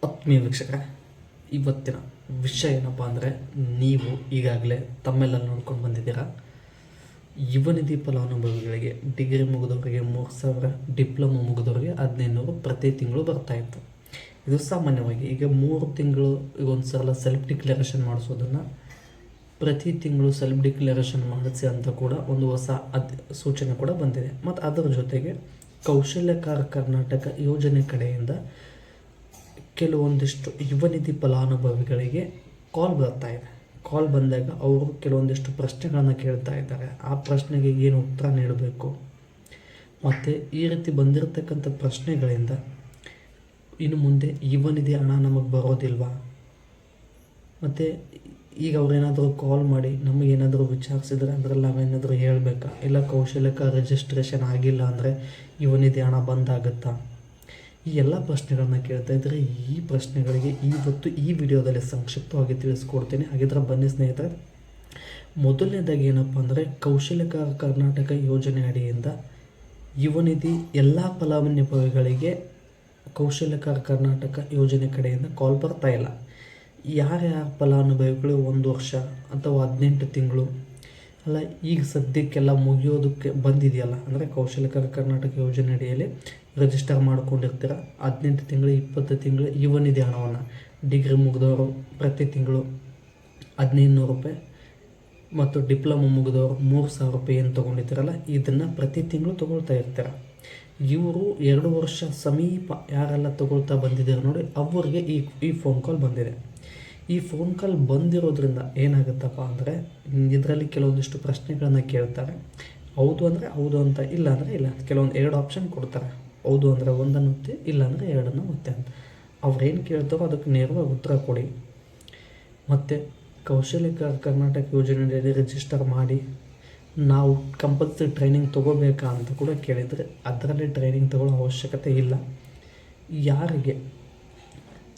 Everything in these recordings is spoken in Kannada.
ಆತ್ಮೀಯ ವೀಕ್ಷಕರೇ, ಇವತ್ತಿನ ವಿಷಯ ಏನಪ್ಪ ಅಂದರೆ, ನೀವು ಈಗಾಗಲೇ ತಮ್ಮೆಲ್ಲ ನೋಡ್ಕೊಂಡು ಬಂದಿದ್ದೀರಾ. ಯುವ ನಿಧಿ ಫಲಾನುಭವಿಗಳಿಗೆ ಡಿಗ್ರಿ ಮುಗಿದವರಿಗೆ 3,000, ಡಿಪ್ಲೊಮಾ ಮುಗಿದವರಿಗೆ 1,500 ಪ್ರತಿ ತಿಂಗಳು ಬರ್ತಾಯಿತ್ತು. ಇದು ಸಾಮಾನ್ಯವಾಗಿ ಈಗ 3 ತಿಂಗಳು ಒಂದು ಸಲ ಸೆಲ್ಫ್ ಡಿಕ್ಲರೇಷನ್ ಮಾಡಿಸೋದನ್ನು ಪ್ರತಿ ತಿಂಗಳು ಸೆಲ್ಫ್ ಡಿಕ್ಲರೇಷನ್ ಮಾಡಿಸಿ ಅಂತ ಕೂಡ ಒಂದು ಹೊಸ ಸೂಚನೆ ಕೂಡ ಬಂದಿದೆ. ಮತ್ತು ಅದರ ಜೊತೆಗೆ ಕೌಶಲ್ಯಕಾರ ಕರ್ನಾಟಕ ಯೋಜನೆ ಕಡೆಯಿಂದ ಕೆಲವೊಂದಿಷ್ಟು ಯುವ ನಿಧಿ ಫಲಾನುಭವಿಗಳಿಗೆ ಕಾಲ್ ಬರ್ತಾ ಇದೆ. ಕಾಲ್ ಬಂದಾಗ ಅವರು ಕೆಲವೊಂದಿಷ್ಟು ಪ್ರಶ್ನೆಗಳನ್ನು ಕೇಳ್ತಾ ಇದ್ದಾರೆ. ಆ ಪ್ರಶ್ನೆಗೆ ಏನು ಉತ್ತರ ನೀಡಬೇಕು, ಮತ್ತು ಈ ರೀತಿ ಬಂದಿರತಕ್ಕಂಥ ಪ್ರಶ್ನೆಗಳಿಂದ ಇನ್ನು ಮುಂದೆ ಯುವ ನಿಧಿ ಹಣ ನಮಗೆ ಬರೋದಿಲ್ವಾ, ಮತ್ತು ಈಗ ಅವ್ರೇನಾದರೂ ಕಾಲ್ ಮಾಡಿ ನಮಗೇನಾದರೂ ವಿಚಾರಿಸಿದ್ರೆ ಅದರಲ್ಲಿ ನಾವೇನಾದರೂ ಹೇಳಬೇಕಾ, ಇಲ್ಲ ಕೌಶಲ್ಯಕ ರಿಜಿಸ್ಟ್ರೇಷನ್ ಆಗಿಲ್ಲ ಅಂದರೆ ಯುವ ನಿಧಿ ಹಣ ಬಂದಾಗುತ್ತಾ, ಈ ಎಲ್ಲ ಪ್ರಶ್ನೆಗಳನ್ನ ಕೇಳ್ತಾ ಇದ್ದರೆ ಈ ಪ್ರಶ್ನೆಗಳಿಗೆ ಇವತ್ತು ಈ ವಿಡಿಯೋದಲ್ಲಿ ಸಂಕ್ಷಿಪ್ತವಾಗಿ ತಿಳಿಸ್ಕೊಡ್ತೀನಿ. ಹಾಗಿದ್ರೆ ಬನ್ನಿ ಸ್ನೇಹಿತರೆ. ಮೊದಲನೇದಾಗಿ ಏನಪ್ಪ ಅಂದರೆ, ಕೌಶಲ್ಯಕಾರ ಕರ್ನಾಟಕ ಯೋಜನೆ ಅಡಿಯಿಂದ ಯುವ ನಿಧಿ ಎಲ್ಲ ಫಲಾನುಭವಿಗಳಿಗೆ ಕೌಶಲ್ಯಕಾರ ಕರ್ನಾಟಕ ಯೋಜನೆ ಕಡೆಯಿಂದ ಕಾಲ್ ಬರ್ತಾ ಇಲ್ಲ. ಯಾರ್ಯಾರ ಫಲಾನುಭವಿಗಳು 1 ವರ್ಷ ಅಥವಾ 18 ತಿಂಗಳು ಅಲ್ಲ, ಈಗ ಸದ್ಯಕ್ಕೆಲ್ಲ ಮುಗಿಯೋದಕ್ಕೆ ಬಂದಿದೆಯಲ್ಲ, ಅಂದರೆ ಕೌಶಲ್ಯಕಾರ ಕರ್ನಾಟಕ ಯೋಜನೆ ಅಡಿಯಲ್ಲಿ ರಿಜಿಸ್ಟರ್ ಮಾಡ್ಕೊಂಡಿರ್ತೀರ. 18 ತಿಂಗಳು 20 ತಿಂಗಳು ಯುವ ನಿಧಿ ಹಣವನ್ನು ಡಿಗ್ರಿ ಮುಗಿದವರು ಪ್ರತಿ ತಿಂಗಳು 1,500 ರೂಪಾಯಿ ಮತ್ತು ಡಿಪ್ಲೊಮಾ ಮುಗಿದವರು 3,000 ರೂಪಾಯಿ ಏನು ತೊಗೊಂಡಿರ್ತೀರಲ್ಲ, ಇದನ್ನು ಪ್ರತಿ ತಿಂಗಳು ತೊಗೊಳ್ತಾ ಇರ್ತೀರ. ಇವರು 2 ವರ್ಷ ಸಮೀಪ ಯಾರೆಲ್ಲ ತೊಗೊಳ್ತಾ ಬಂದಿದ್ದಾರೆ ನೋಡಿ, ಅವರಿಗೆ ಈ ಫೋನ್ ಕಾಲ್ ಬಂದಿದೆ. ಈ ಫೋನ್ ಕಾಲ್ ಬಂದಿರೋದ್ರಿಂದ ಏನಾಗುತ್ತಪ್ಪ ಅಂದರೆ, ಇದರಲ್ಲಿ ಕೆಲವೊಂದಿಷ್ಟು ಪ್ರಶ್ನೆಗಳನ್ನು ಕೇಳ್ತಾರೆ. ಹೌದು ಅಂದರೆ ಹೌದು ಅಂತ, ಇಲ್ಲ ಅಂದರೆ ಇಲ್ಲ. ಕೆಲವೊಂದು 2 ಆಪ್ಷನ್ ಕೊಡ್ತಾರೆ. ಹೌದು ಅಂದರೆ 1 ಒತ್ತಿ, ಇಲ್ಲ ಅಂದರೆ 2 ಒತ್ತಿ ಅಂತ. ಅವ್ರೇನು ಕೇಳ್ತಾರೋ ಅದಕ್ಕೆ ನೇರವಾಗಿ ಉತ್ತರ ಕೊಡಿ. ಮತ್ತು ಕೌಶಲ್ಯಕಾರ ಕರ್ನಾಟಕ ಯೋಜನೆಯಲ್ಲಿ ರಿಜಿಸ್ಟರ್ ಮಾಡಿ ನಾವು ಕಂಪಲ್ಸರಿ ಟ್ರೈನಿಂಗ್ ತೊಗೋಬೇಕಾ ಅಂತ ಕೂಡ ಕೇಳಿದರೆ, ಅದರಲ್ಲಿ ಟ್ರೈನಿಂಗ್ ತೊಗೊಳ್ಳೋ ಅವಶ್ಯಕತೆ ಇಲ್ಲ. ಯಾರಿಗೆ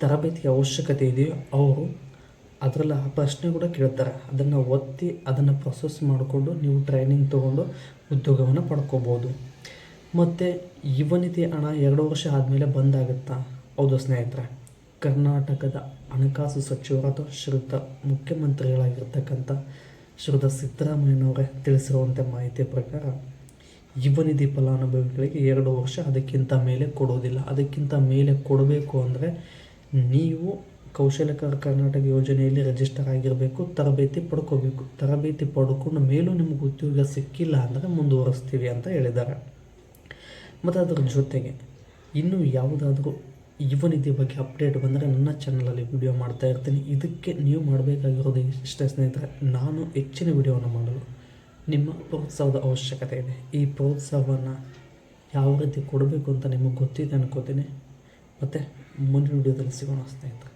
ತರಬೇತಿ ಅವಶ್ಯಕತೆ ಇದೆಯೋ ಅವರು ಅದರಲ್ಲಿ ಆ ಪ್ರಶ್ನೆ ಕೂಡ ಕೇಳ್ತಾರೆ. ಅದನ್ನು ಒತ್ತಿ ಅದನ್ನು ಪ್ರೊಸೆಸ್ ಮಾಡಿಕೊಂಡು ನೀವು ಟ್ರೈನಿಂಗ್ ತೊಗೊಂಡು ಉದ್ಯೋಗವನ್ನು ಪಡ್ಕೋಬೋದು. ಮತ್ತು ಯುವ ನಿಧಿ ಹಣ 2 ವರ್ಷ ಆದಮೇಲೆ ಬಂದಾಗುತ್ತಾ? ಹೌದು ಸ್ನೇಹಿತರೆ. ಕರ್ನಾಟಕದ ಹಣಕಾಸು ಸಚಿವರಾದ ಶ್ರೀಯುತ ಮುಖ್ಯಮಂತ್ರಿಗಳಾಗಿರ್ತಕ್ಕಂಥ ಶ್ರೀಯುತ ಸಿದ್ದರಾಮಯ್ಯನವರೇ ತಿಳಿಸಿರುವಂಥ ಮಾಹಿತಿ ಪ್ರಕಾರ, ಯುವ ನಿಧಿ ಫಲಾನುಭವಿಗಳಿಗೆ 2 ವರ್ಷ ಅದಕ್ಕಿಂತ ಮೇಲೆ ಕೊಡೋದಿಲ್ಲ. ಅದಕ್ಕಿಂತ ಮೇಲೆ ಕೊಡಬೇಕು ಅಂದರೆ ನೀವು ಕೌಶಲ್ಯಕಾರ ಕರ್ನಾಟಕ ಯೋಜನೆಯಲ್ಲಿ ರಿಜಿಸ್ಟರ್ ಆಗಿರಬೇಕು, ತರಬೇತಿ ಪಡ್ಕೋಬೇಕು. ತರಬೇತಿ ಪಡ್ಕೊಂಡು ಮೇಲೂ ನಿಮ್ಗೆ ಉದ್ಯೋಗ ಸಿಕ್ಕಿಲ್ಲ ಅಂದರೆ ಮುಂದುವರಿಸ್ತೀವಿ ಅಂತ ಹೇಳಿದ್ದಾರೆ. ಮತ್ತು ಅದರ ಜೊತೆಗೆ ಇನ್ನೂ ಯಾವುದಾದ್ರೂ ಯುವ ನಿಧಿ ಬಗ್ಗೆ ಅಪ್ಡೇಟ್ ಬಂದರೆ ನನ್ನ ಚಾನಲಲ್ಲಿ ವಿಡಿಯೋ ಮಾಡ್ತಾ ಇರ್ತೀನಿ. ಇದಕ್ಕೆ ನೀವು ಮಾಡಬೇಕಾಗಿರೋದು ಇಷ್ಟೇ ಸ್ನೇಹಿತರೆ, ನಾನು ಹೆಚ್ಚಿನ ವಿಡಿಯೋವನ್ನು ಮಾಡಲು ನಿಮ್ಮ ಪ್ರೋತ್ಸಾಹದ ಅವಶ್ಯಕತೆ ಇದೆ. ಈ ಪ್ರೋತ್ಸಾಹವನ್ನು ಯಾವ ರೀತಿ ಕೊಡಬೇಕು ಅಂತ ನಿಮಗೆ ಗೊತ್ತಿದೆ ಅನ್ಕೋತೀನಿ. ಮತ್ತು ಮುಂದಿನ ವಿಡಿಯೋದಲ್ಲಿ ಸಿಗೋಣ ಸ್ನೇಹಿತರೆ.